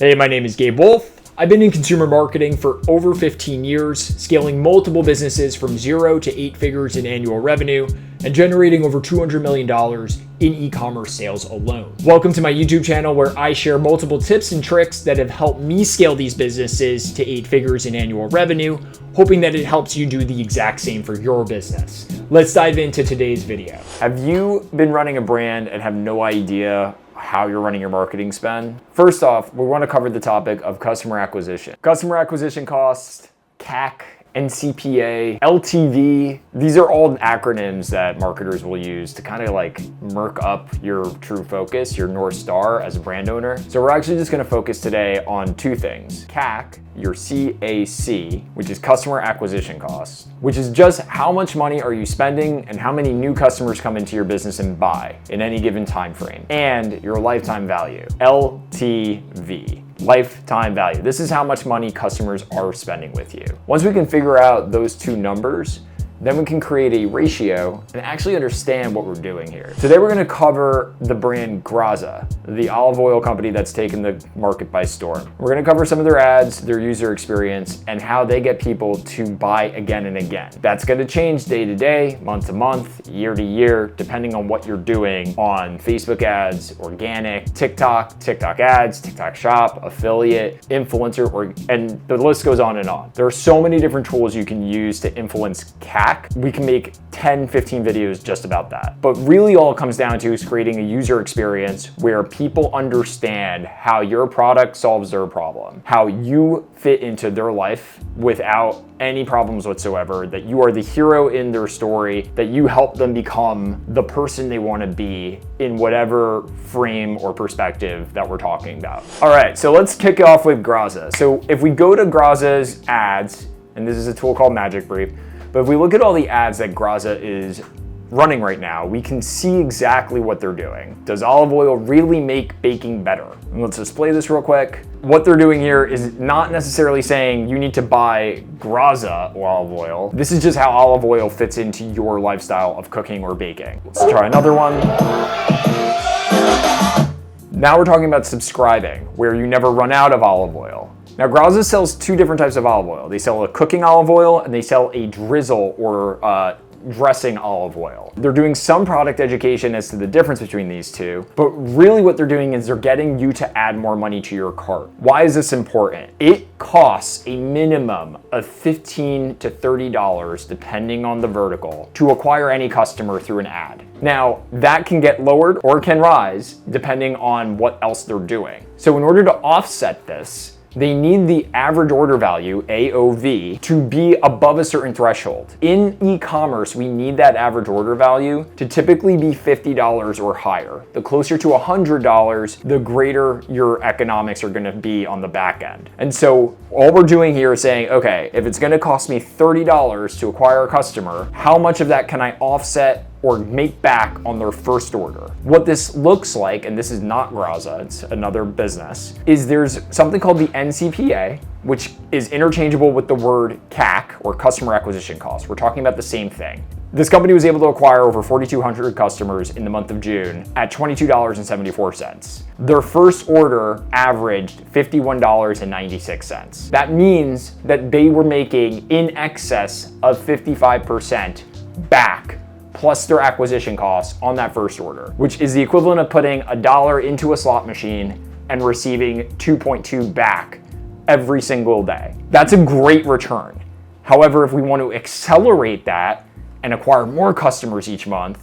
Hey, my name is Gabe Wolf. I've been in consumer marketing for over 15 years, scaling multiple businesses from 0 to 8 figures in annual revenue and generating over $200 million in e-commerce sales alone. Welcome to my YouTube channel where I share multiple tips and tricks that have helped me scale these businesses to 8 figures in annual revenue, hoping that it helps you do the exact same for your business. Let's dive into today's video. Have you been running a brand and have no idea how you're running your marketing spend? First off, we want to cover the topic of customer acquisition. Customer acquisition costs, CAC, NCPA, LTV. These are all acronyms that marketers will use to kind of like murk up your true focus, your North Star as a brand owner. So we're actually just going to focus today on two things. CAC, your CAC, which is customer acquisition costs, which is just how much money are you spending and how many new customers come into your business and buy in any given time frame, and your lifetime value, LTV. Lifetime value. This is how much money customers are spending with you. Once we can figure out those two numbers, then we can create a ratio and actually understand what we're doing here. Today we're gonna cover the brand Graza, the olive oil company that's taken the market by storm. We're gonna cover some of their ads, their user experience, and how they get people to buy again and again. That's gonna change day to day, month to month, year to year, depending on what you're doing on Facebook ads, organic, TikTok ads, TikTok shop, affiliate, influencer, and the list goes on and on. There are so many different tools you can use to influence CAC. We can make 10, 15 videos just about that. But really all it comes down to is creating a user experience where people understand how your product solves their problem, how you fit into their life without any problems whatsoever, that you are the hero in their story, that you help them become the person they want to be in whatever frame or perspective that we're talking about. All right, so let's kick off with Graza. So if we go to Graza's ads, and this is a tool called Magic Brief, but if we look at all the ads that Graza is running right now, we can see exactly what they're doing. Does olive oil really make baking better? And let's display this real quick. What they're doing here is not necessarily saying you need to buy Graza olive oil. This is just how olive oil fits into your lifestyle of cooking or baking. Let's try another one. Now we're talking about subscribing, where you never run out of olive oil. Now, Graza sells two different types of olive oil. They sell a cooking olive oil and they sell a drizzle or dressing olive oil. They're doing some product education as to the difference between these two, but really what they're doing is they're getting you to add more money to your cart. Why is this important? It costs a minimum of $15 to $30, depending on the vertical, to acquire any customer through an ad. Now, that can get lowered or can rise depending on what else they're doing. So in order to offset this, they need the average order value, AOV, to be above a certain threshold. In e-commerce, we need that average order value to typically be $50 or higher. The closer to $100, the greater your economics are gonna be on the back end. And so all we're doing here is saying, okay, if it's gonna cost me $30 to acquire a customer, how much of that can I offset or make back on their first order? What this looks like, and this is not Graza, it's another business, is there's something called the NCPA, which is interchangeable with the word CAC, or customer acquisition cost. We're talking about the same thing. This company was able to acquire over 4,200 customers in the month of June at $22.74. Their first order averaged $51.96. That means that they were making in excess of 55% back plus their acquisition costs on that first order, which is the equivalent of putting $1 into a slot machine and receiving 2.2 back every single day. That's a great return. However, if we want to accelerate that and acquire more customers each month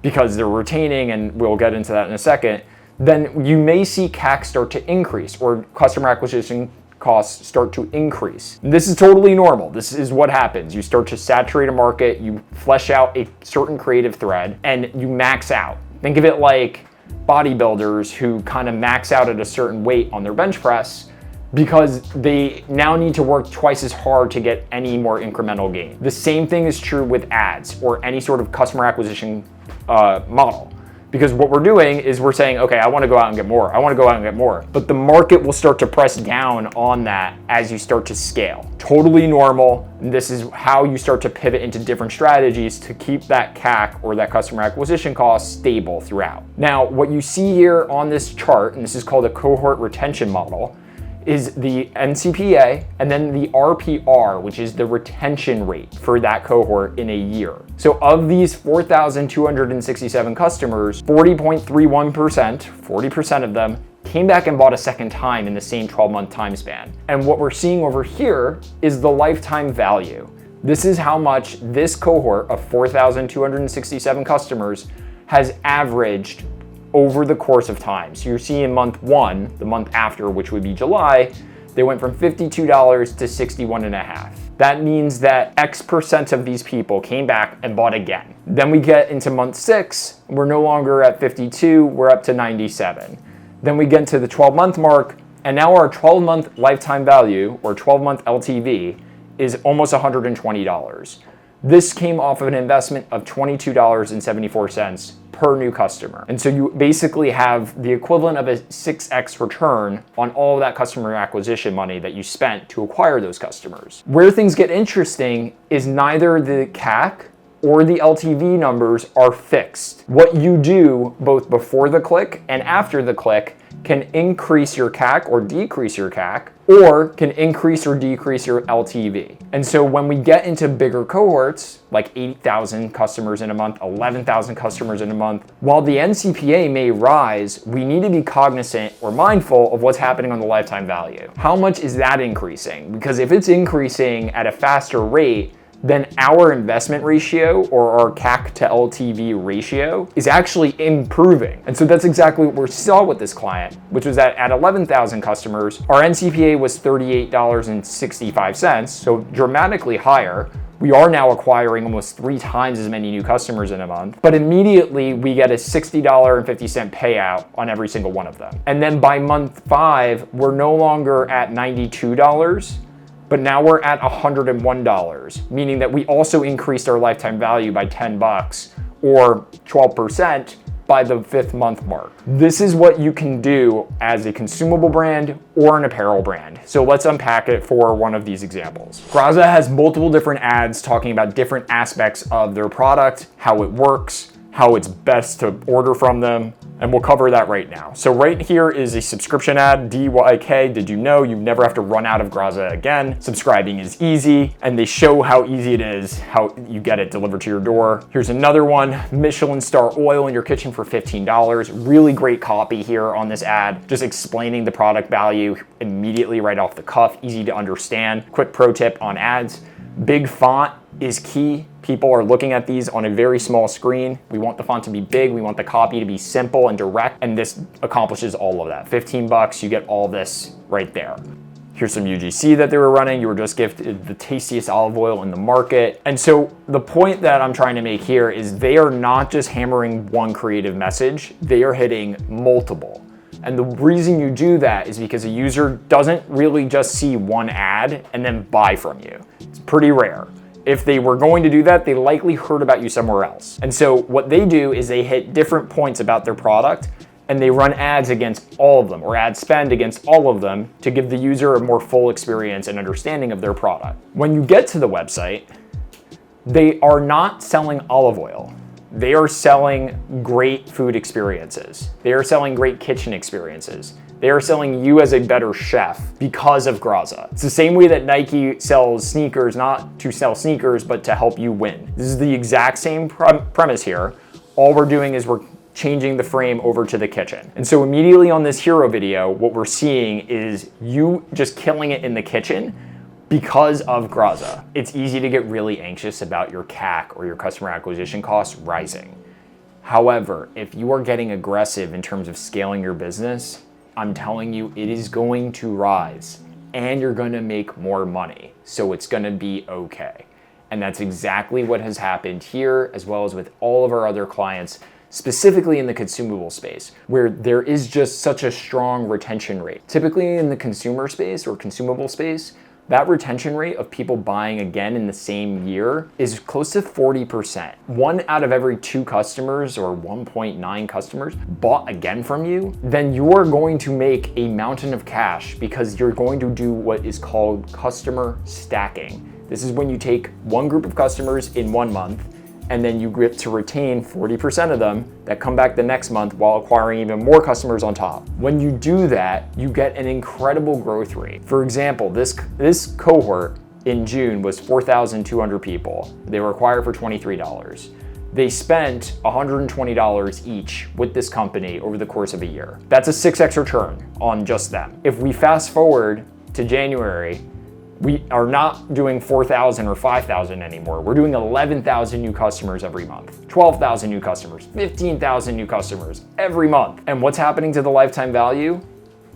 because they're retaining, and we'll get into that in a second, then you may see CAC start to increase or customer acquisition costs start to increase. This is totally normal. This is what happens. You start to saturate a market, you flesh out a certain creative thread, and you max out. Think of it like bodybuilders who kind of max out at a certain weight on their bench press because they now need to work twice as hard to get any more incremental gain. The same thing is true with ads or any sort of customer acquisition model. Because what we're doing is we're saying, okay, I want to go out and get more. I want to go out and get more. But the market will start to press down on that as you start to scale. Totally normal. And this is how you start to pivot into different strategies to keep that CAC or that customer acquisition cost stable throughout. Now, what you see here on this chart, and this is called a cohort retention model, is the NCPA and then the RPR, which is the retention rate for that cohort in a year. So of these 4,267 customers, 40.31%, 40% of them came back and bought a second time in the same 12-month time span. And what we're seeing over here is the lifetime value. This is how much this cohort of 4,267 customers has averaged over the course of time. So you're seeing month one, the month after, which would be July, they went from $52 to $61.50. That means that X% of these people came back and bought again. Then we get into month 6, we're no longer at 52, we're up to 97. Then we get to the 12-month mark, and now our 12-month lifetime value, or 12-month LTV, is almost $120. This came off of an investment of $22.74 per new customer. And so you basically have the equivalent of a 6x return on all of that customer acquisition money that you spent to acquire those customers. Where things get interesting is neither the CAC or the LTV numbers are fixed. What you do both before the click and after the click can increase your CAC or decrease your CAC, or can increase or decrease your LTV. And so when we get into bigger cohorts, like 8,000 customers in a month, 11,000 customers in a month, while the NCPA may rise, we need to be cognizant or mindful of what's happening on the lifetime value. How much is that increasing? Because if it's increasing at a faster rate, then our investment ratio or our CAC to LTV ratio is actually improving. And so that's exactly what we saw with this client, which was that at 11,000 customers, our NCPA was $38.65, so dramatically higher. We are now acquiring almost 3 times as many new customers in a month, but immediately we get a $60.50 payout on every single one of them. And then by month 5, we're no longer at $92, but now we're at $101, meaning that we also increased our lifetime value by $10 or 12% by the 5th month mark. This is what you can do as a consumable brand or an apparel brand. So let's unpack it for one of these examples. Graza has multiple different ads talking about different aspects of their product, how it works, how it's best to order from them, and we'll cover that right now. So right here is a subscription ad, DYK, did you know you never have to run out of Graza again? Subscribing is easy, and they show how easy it is, how you get it delivered to your door. Here's another one, Michelin star oil in your kitchen for $15. Really great copy here on this ad, just explaining the product value immediately right off the cuff, easy to understand. Quick pro tip on ads, big font is key. People are looking at these on a very small screen. We want the font to be big. We want the copy to be simple and direct. And this accomplishes all of that. $15, you get all this right there. Here's some UGC that they were running. You were just gifted the tastiest olive oil in the market. And so the point that I'm trying to make here is they are not just hammering one creative message. They are hitting multiple. And the reason you do that is because a user doesn't really just see one ad and then buy from you. It's pretty rare. If they were going to do that, they likely heard about you somewhere else. And so what they do is they hit different points about their product and they run ads against all of them, or ad spend against all of them, to give the user a more full experience and understanding of their product. When you get to the website, they are not selling olive oil. They are selling great food experiences. They are selling great kitchen experiences. They are selling you as a better chef because of Graza. It's the same way that Nike sells sneakers, not to sell sneakers, but to help you win. This is the exact same premise here. All we're doing is we're changing the frame over to the kitchen. And so immediately on this hero video, what we're seeing is you just killing it in the kitchen because of Graza. It's easy to get really anxious about your CAC or your customer acquisition costs rising. However, if you are getting aggressive in terms of scaling your business, I'm telling you, it is going to rise and you're going to make more money. So it's going to be okay. And that's exactly what has happened here, as well as with all of our other clients, specifically in the consumable space, where there is just such a strong retention rate. Typically in the consumer space or consumable space, that retention rate of people buying again in the same year is close to 40%. 1 out of every 2 customers, or 1.9 customers, bought again from you, then you're going to make a mountain of cash because you're going to do what is called customer stacking. This is when you take one group of customers in 1 month and then you get to retain 40% of them that come back the next month while acquiring even more customers on top. When you do that, you get an incredible growth rate. For example, this cohort in June was 4,200 people. They were acquired for $23. They spent $120 each with this company over the course of a year. That's a 6x return on just them. If we fast forward to January, we are not doing 4,000 or 5,000 anymore. We're doing 11,000 new customers every month, 12,000 new customers, 15,000 new customers every month. And what's happening to the lifetime value?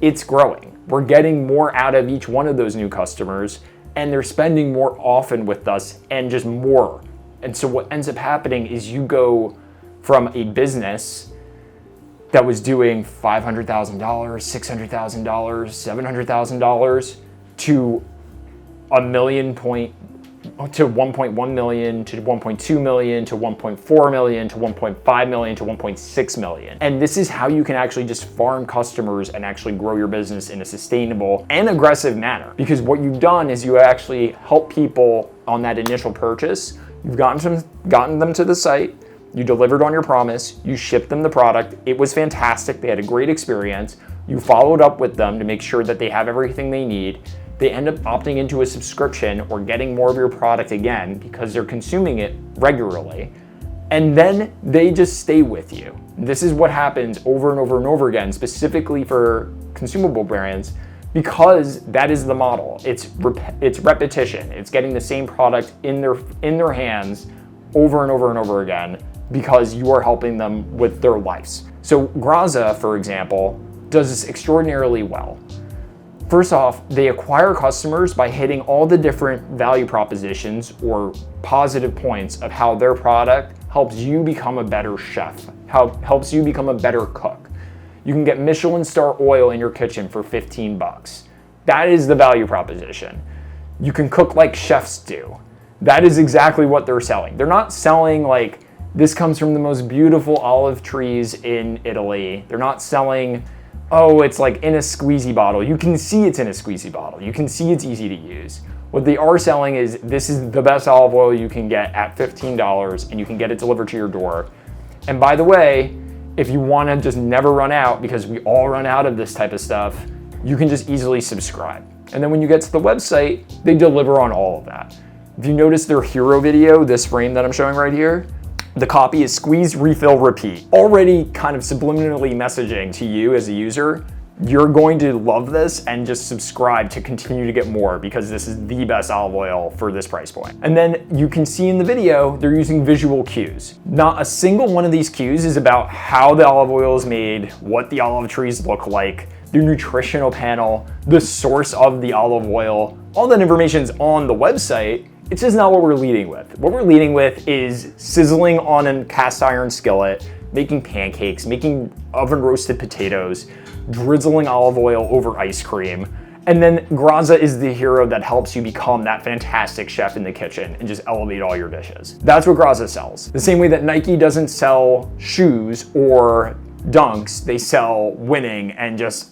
It's growing. We're getting more out of each one of those new customers, and they're spending more often with us and just more. And so what ends up happening is you go from a business that was doing $500,000, $600,000, $700,000 to $1 million to 1.1 million to 1.2 million to 1.4 million to 1.5 million to 1.6 million. And this is how you can actually just farm customers and actually grow your business in a sustainable and aggressive manner. Because what you've done is you actually help people on that initial purchase. You've gotten them to the site, you delivered on your promise, you shipped them the product, it was fantastic, they had a great experience, you followed up with them to make sure that they have everything they need. They end up opting into a subscription or getting more of your product again because they're consuming it regularly. And then they just stay with you. This is what happens over and over and over again, specifically for consumable brands, because that is the model. It's repetition. It's getting the same product in their hands over and over and over again because you are helping them with their lives. So Graza, for example, does this extraordinarily well. First off, they acquire customers by hitting all the different value propositions or positive points of how their product helps you become a better chef, helps you become a better cook. You can get Michelin star oil in your kitchen for 15 bucks. That is the value proposition. You can cook like chefs do. That is exactly what they're selling. They're not selling like this comes from the most beautiful olive trees in Italy. They're not selling, oh, it's like in a squeezy bottle. You can see it's in a squeezy bottle. You can see it's easy to use. What they are selling is this is the best olive oil you can get at $15 and you can get it delivered to your door. And by the way, if you want to just never run out, because we all run out of this type of stuff, you can just easily subscribe. And then when you get to the website, they deliver on all of that. If you notice their hero video, this frame that I'm showing right here, the copy is squeeze, refill, repeat. Already kind of subliminally messaging to you as a user, you're going to love this and just subscribe to continue to get more because this is the best olive oil for this price point. And then you can see in the video, they're using visual cues. Not a single one of these cues is about how the olive oil is made, what the olive trees look like, the nutritional panel, the source of the olive oil. All that information is on the website. It's just not what we're leading with. What we're leading with is sizzling on a cast iron skillet, making pancakes, making oven roasted potatoes, drizzling olive oil over ice cream. And then Graza is the hero that helps you become that fantastic chef in the kitchen and just elevate all your dishes. That's what Graza sells. The same way that Nike doesn't sell shoes or dunks, they sell winning and just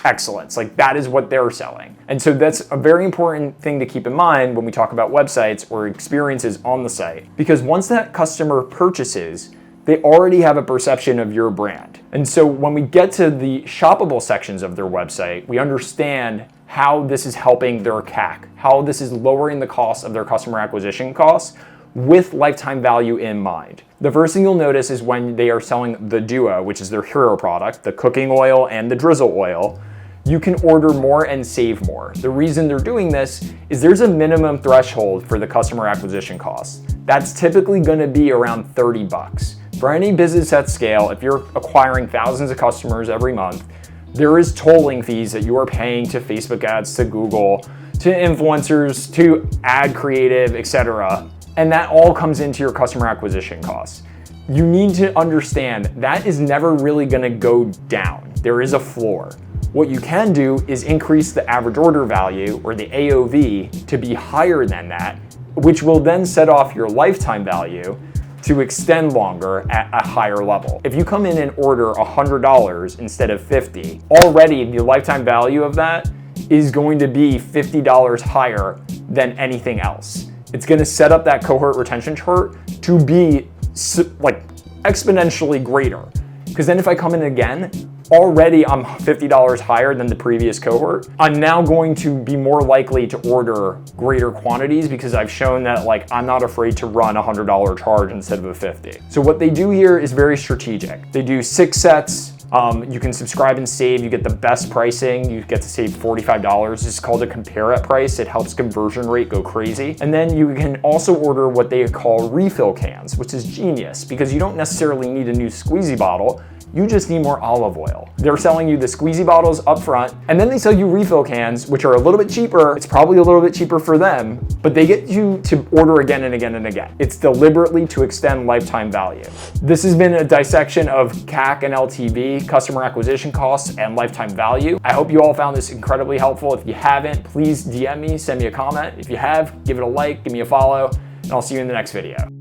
excellence. Like that is what they're selling. And so that's a very important thing to keep in mind when we talk about websites or experiences on the site, because once that customer purchases, they already have a perception of your brand. And so when we get to the shoppable sections of their website, we understand how this is helping their CAC, how this is lowering the cost of their customer acquisition costs with lifetime value in mind. The first thing you'll notice is when they are selling the Duo, which is their hero product, the cooking oil and the drizzle oil, you can order more and save more. The reason they're doing this is there's a minimum threshold for the customer acquisition cost. That's typically gonna be around 30 bucks. For any business at scale, if you're acquiring thousands of customers every month, there is tolling fees that you are paying to Facebook ads, to Google, to influencers, to ad creative, etc. And that all comes into your customer acquisition costs. You need to understand that is never really gonna go down. There is a floor. What you can do is increase the average order value, or the AOV, to be higher than that, which will then set off your lifetime value to extend longer at a higher level. If you come in and order $100 instead of $50, already the lifetime value of that is going to be $50 higher than anything else. it's gonna set up that cohort retention chart to be like exponentially greater. Because then if I come in again, already I'm $50 higher than the previous cohort. I'm now going to be more likely to order greater quantities because I've shown that like I'm not afraid to run a $100 charge instead of a $50. So what they do here is very strategic. They do 6 sets. You can subscribe and save. You get the best pricing. You get to save $45. It's called a compare at price. It helps conversion rate go crazy. And then you can also order what they call refill cans, which is genius because you don't necessarily need a new squeezy bottle. You just need more olive oil. They're selling you the squeezy bottles up front, and then they sell you refill cans, which are a little bit cheaper. It's probably a little bit cheaper for them, but they get you to order again and again and again. It's deliberately to extend lifetime value. This has been a dissection of CAC and LTV, customer acquisition costs, and lifetime value. I hope you all found this incredibly helpful. If you haven't, please DM me, send me a comment. If you have, give it a like, give me a follow, and I'll see you in the next video.